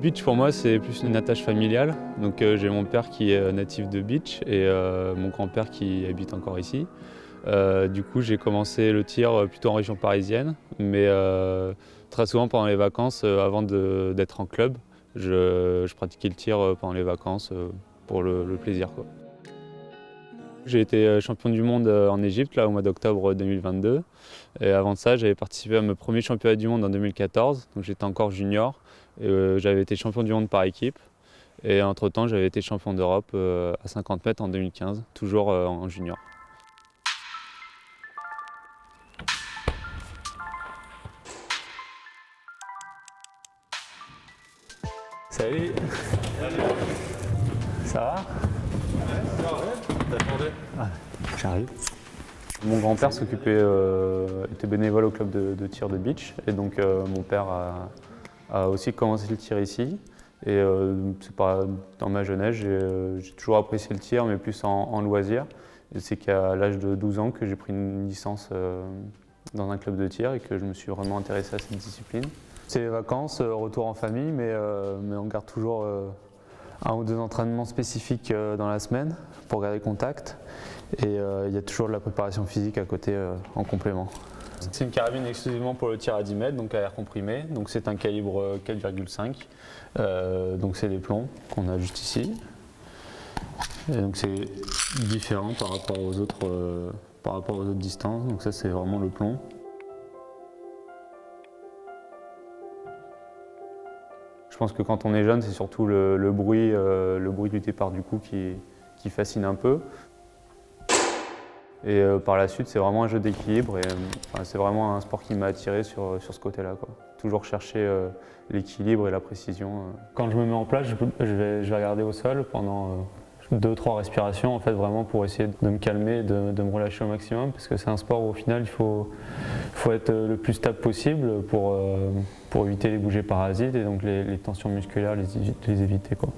Beach pour moi c'est plus une attache familiale. Donc j'ai mon père qui est natif de Beach et mon grand-père qui habite encore ici. Du coup j'ai commencé le tir plutôt en région parisienne, mais très souvent pendant les vacances, avant d'être en club, je pratiquais le tir pendant les vacances pour le plaisir, quoi. J'ai été champion du monde en Égypte là, au mois d'octobre 2022. Et avant de ça, j'avais participé à mes premiers championnats du monde en 2014, donc j'étais encore junior. Et, j'avais été champion du monde par équipe. Et entre-temps, j'avais été champion d'Europe à 50 mètres en 2015, toujours en junior. Salut. Ça va? J'arrive. Mon grand-père était bénévole au club de tir de beach, et donc mon père a aussi commencé le tir ici. Et dans ma jeunesse, j'ai toujours apprécié le tir, mais plus en loisir. Et c'est qu'à l'âge de 12 ans que j'ai pris une licence dans un club de tir et que je me suis vraiment intéressé à cette discipline. C'est les vacances, retour en famille, mais on garde toujours un ou deux entraînements spécifiques dans la semaine pour garder contact. Et il y a toujours de la préparation physique à côté en complément. C'est une carabine exclusivement pour le tir à 10 mètres, donc à air comprimé. Donc c'est un calibre 4,5. Donc c'est les plombs qu'on a juste ici. Et donc c'est différent par rapport aux autres distances. Donc ça c'est vraiment le plomb. Je pense que quand on est jeune, c'est surtout le bruit du départ du coup qui fascine un peu. Et par la suite, c'est vraiment un jeu d'équilibre et c'est vraiment un sport qui m'a attiré sur ce côté-là, quoi. Toujours chercher l'équilibre et la précision. Quand je me mets en place, je vais regarder au sol pendant 2-3 respirations, en fait, vraiment pour essayer de me calmer, de me relâcher au maximum, parce que c'est un sport où au final, il faut être le plus stable possible pour éviter les bougées parasites et donc les tensions musculaires, les éviter, quoi.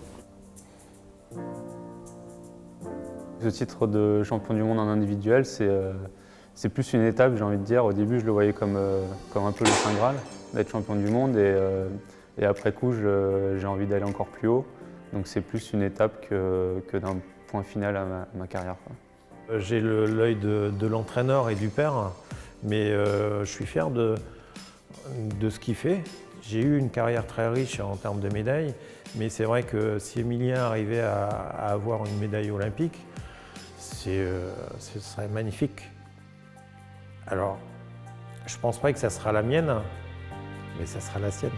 Ce titre de champion du monde en individuel, c'est plus une étape, j'ai envie de dire. Au début, je le voyais comme un peu le Saint Graal, d'être champion du monde. Et après coup, j'ai envie d'aller encore plus haut. Donc c'est plus une étape que d'un point final à ma carrière, quoi. J'ai l'œil de l'entraîneur et du père, mais je suis fier de ce qu'il fait. J'ai eu une carrière très riche en termes de médailles, mais c'est vrai que si Emilien arrivait à avoir une médaille olympique, ce serait magnifique. Alors, je ne pense pas que ça sera la mienne, mais ça sera la sienne.